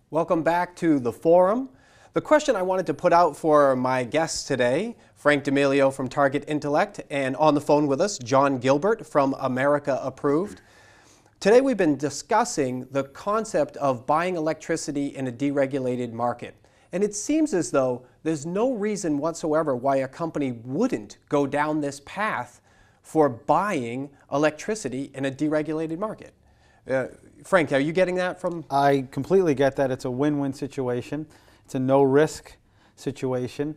Welcome back to the forum. The question I wanted to put out for my guests today, Frank Damelio from Target Intellect, and on the phone with us, Jon Gilbert from America Approved. Today we've been discussing the concept of buying electricity in a deregulated market. And it seems as though there's no reason whatsoever why a company wouldn't go down this path for buying electricity in a deregulated market. Frank, are you getting that from? I completely get that. It's a win-win situation. It's a no-risk situation.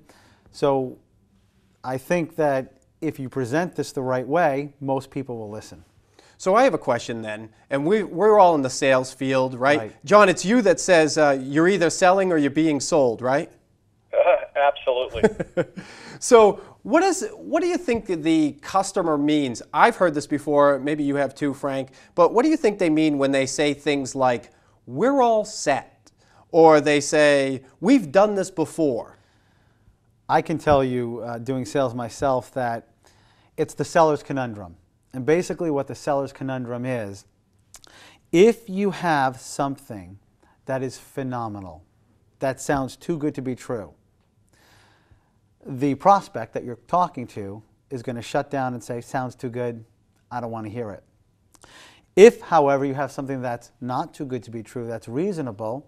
So I think that if you present this the right way, most people will listen. So I have a question then, and we're all in the sales field, right? Jon, it's you that says you're either selling or you're being sold, right? Absolutely. So what do you think the customer means? I've heard this before, maybe you have too, Frank, but what do you think they mean when they say things like, we're all set, or they say, we've done this before? I can tell you, doing sales myself, that it's the seller's conundrum. And basically what the seller's conundrum is, if you have something that is phenomenal, that sounds too good to be true, the prospect that you're talking to is going to shut down and say, sounds too good, I don't want to hear it. If, however, you have something that's not too good to be true, that's reasonable,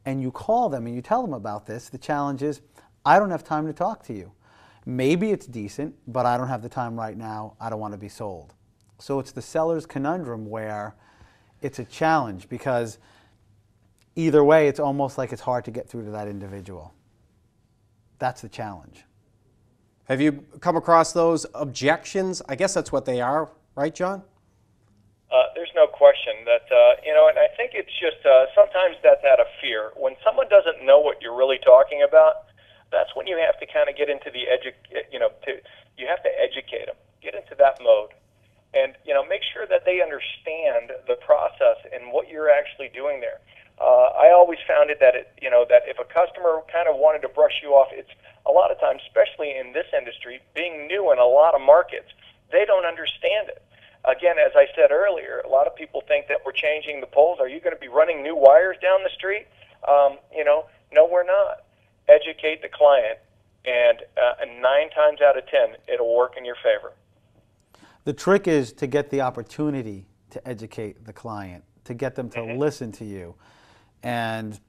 and you call them and you tell them about this, the challenge is, I don't have time to talk to you. Maybe it's decent, but I don't have the time right now, I don't want to be sold. So it's the seller's conundrum where it's a challenge, because either way, it's almost like it's hard to get through to that individual. That's the challenge. Have you come across those objections? I guess that's what they are, right, Jon? There's no question that, and I think it's just sometimes that's out of fear. When someone doesn't know what you're really talking about, that's when you have to kind of get into the you have to educate them, get into that mode, and make sure that they understand the process and what you're actually doing there. I always found it that that if a customer kind of wanted to brush you off, it's a lot of times, especially in this industry, being new in a lot of markets, they don't understand it. Again, as I said earlier, a lot of people think that we're changing the poles. Are you going to be running new wires down the street? No, we're not. Educate the client, and 9 times out of 10, it'll work in your favor. The trick is to get the opportunity to educate the client, to get them to listen to you. And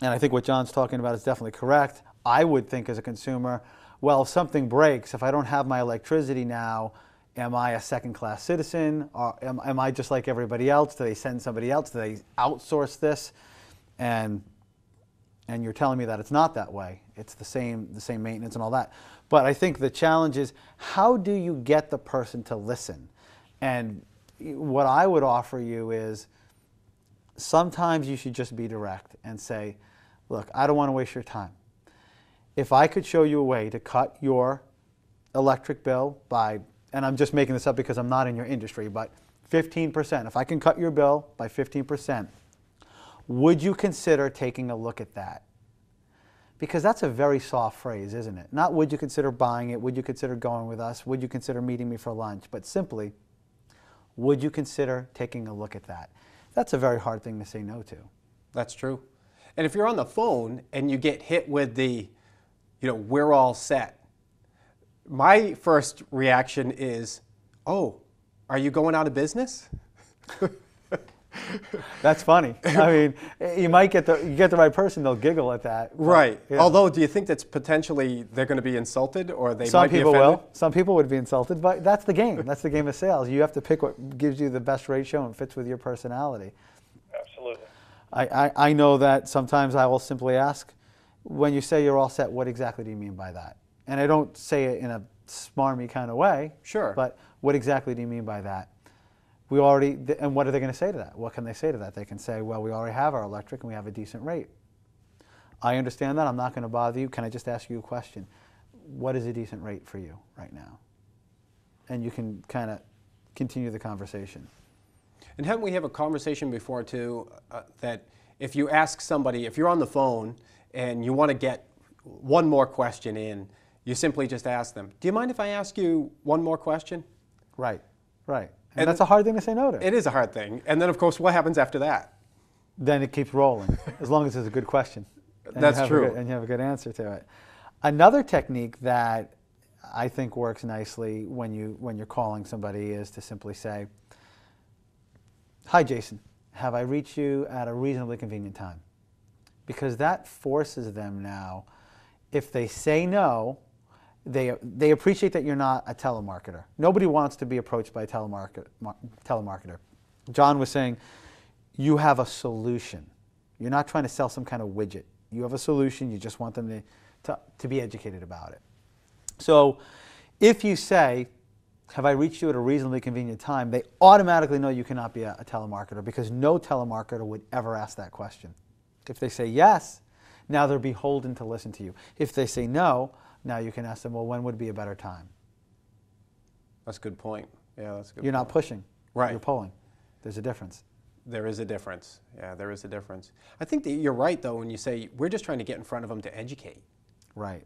I think what Jon's talking about is definitely correct. I would think as a consumer, well, if something breaks, if I don't have my electricity now, am I a second-class citizen? Or am I just like everybody else? Do they send somebody else? Do they outsource this? And you're telling me that it's not that way. It's the same maintenance and all that. But I think the challenge is, how do you get the person to listen? And what I would offer you is, sometimes you should just be direct and say, look, I don't want to waste your time. If I could show you a way to cut your electric bill by, and I'm just making this up because I'm not in your industry, but 15%. If I can cut your bill by 15%, would you consider taking a look at that? Because that's a very soft phrase, isn't it? Not would you consider buying it, would you consider going with us, would you consider meeting me for lunch, but simply, would you consider taking a look at that? That's a very hard thing to say no to. That's true. And if you're on the phone and you get hit with the, we're all set, my first reaction is, oh, are you going out of business? That's funny. I mean, you might get the right person, they'll giggle at that. Right. Yeah. Although, do you think that's potentially they're going to be insulted, or they might be offended? Some people will. Some people would be insulted, but that's the game. That's the game of sales. You have to pick what gives you the best ratio and fits with your personality. Absolutely. I know that sometimes I will simply ask, when you say you're all set, what exactly do you mean by that? And I don't say it in a smarmy kind of way. Sure. But what exactly do you mean by that? And what are they going to say to that? What can they say to that? They can say, well, we already have our electric and we have a decent rate. I understand that. I'm not going to bother you. Can I just ask you a question? What is a decent rate for you right now? And you can kind of continue the conversation. And haven't we had a conversation before, too, that if you ask somebody, if you're on the phone and you want to get one more question in, you simply just ask them, do you mind if I ask you one more question? Right, right. And that's a hard thing to say no to. It is a hard thing. And then, of course, what happens after that? then it keeps rolling, as long as it's a good question. And That's true. And you have a good answer to it. Another technique that I think works nicely when you're calling somebody is to simply say, "Hi, Jason. Have I reached you at a reasonably convenient time?" Because that forces them now. If they say no, they appreciate that you're not a telemarketer. Nobody wants to be approached by a telemarketer. John was saying, you have a solution. You're not trying to sell some kind of widget. You have a solution. You just want them to be educated about it. So if you say, "Have I reached you at a reasonably convenient time?" they automatically know you cannot be a telemarketer, because no telemarketer would ever ask that question. If they say yes, now they're beholden to listen to you. If they say no, now you can ask them, "Well, when would be a better time?" That's a good point. Yeah, that's a good You're point. not pushing. Right. You're pulling. There's a difference. There is a difference. Yeah, there is a difference. I think that you're right, though, when you say we're just trying to get in front of them to educate. Right.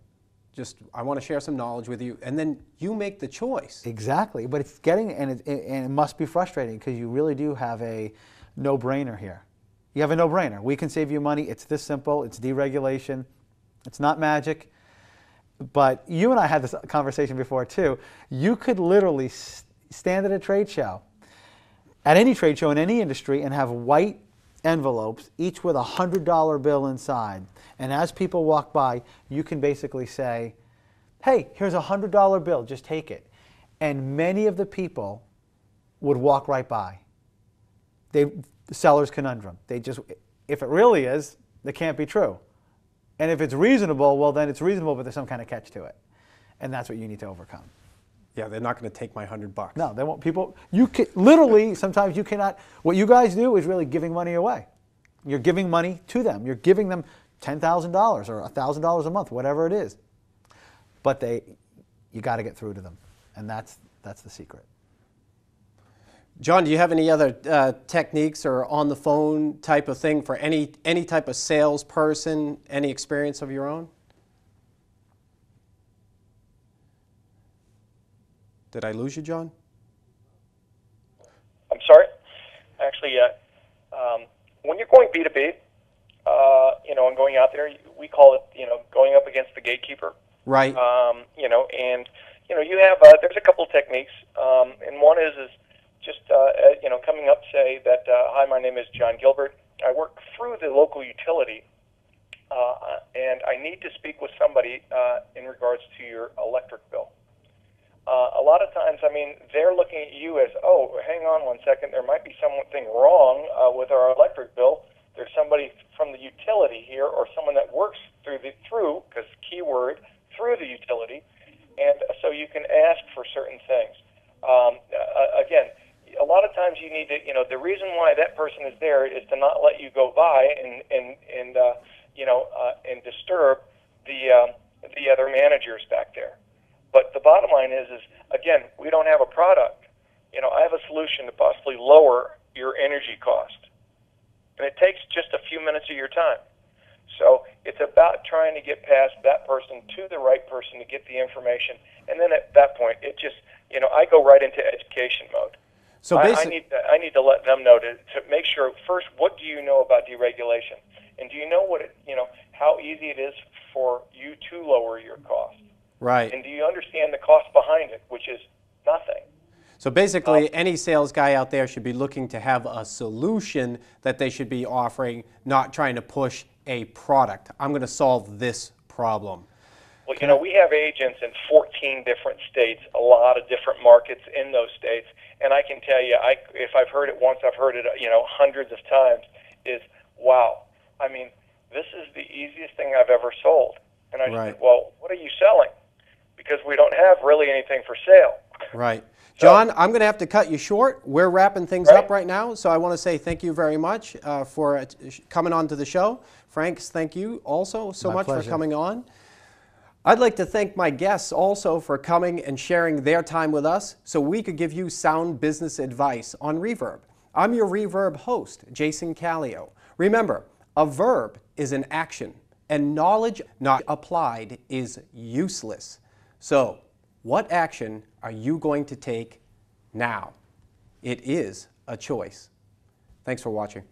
Just, I want to share some knowledge with you, and then you make the choice. Exactly. But it's getting, and it must be frustrating, because you really do have a no-brainer here. You have a no-brainer. We can save you money. It's this simple. It's deregulation. It's not magic. But you and I had this conversation before, too. You could literally stand at a trade show, at any trade show in any industry, and have white envelopes, each with a $100 bill inside. And as people walk by, you can basically say, "Hey, here's a $100 bill, just take it." And many of the people would walk right by. The seller's conundrum. They just, if it really is, it can't be true. And if it's reasonable, well, then it's reasonable, but there's some kind of catch to it. And that's what you need to overcome. Yeah, they're not going to take my $100. No, they won't. People, you can, literally, sometimes you cannot. What you guys do is really giving money away. You're giving money to them. You're giving them $10,000 or $1,000 a month, whatever it is. But you got to get through to them, and that's the secret. John, do you have any other techniques or on the phone type of thing for any type of salesperson? Any experience of your own? Did I lose you, John? I'm sorry. Actually, when you're going B2B, and going out there, we call it, going up against the gatekeeper. Right. And you have there's a couple of techniques, and one is just coming up, say that hi, my name is Jon Gilbert. I work through the local utility, and I need to speak with somebody in regards to your electric bill. A lot of times, they're looking at you as, oh, hang on one second, there might be something wrong with our electric bill. There's somebody from the utility here, or someone that works through, because keyword, through the utility, and so you can ask for certain things. Again, a lot of times you need to, the reason why that person is there is to not let you go by and disturb the other managers back there. But the bottom line is again, we don't have a product. I have a solution to possibly lower your energy cost. And it takes just a few minutes of your time. So it's about trying to get past that person to the right person to get the information. And then at that point, it just, I go right into education mode. So I need to let them know to make sure, first, what do you know about deregulation? And do you know how easy it is for you to lower your cost? Right. And do you understand the cost behind it, which is nothing? So basically, any sales guy out there should be looking to have a solution that they should be offering, not trying to push a product. I'm going to solve this problem. Well, we have agents in 14 different states, a lot of different markets in those states, and I can tell you, if I've heard it once, I've heard it, hundreds of times, is, wow, this is the easiest thing I've ever sold. And I said, well, what are you selling? Because we don't have really anything for sale. Right. John, I'm going to have to cut you short. We're wrapping things up right now, so I want to say thank you very much for coming on to the show. Franks, thank you also so much for coming on. I'd like to thank my guests also for coming and sharing their time with us so we could give you sound business advice on Reverb. I'm your Reverb host, Jason Kallio. Remember, a verb is an action, and knowledge not applied is useless. So, what action are you going to take now? It is a choice. Thanks for watching.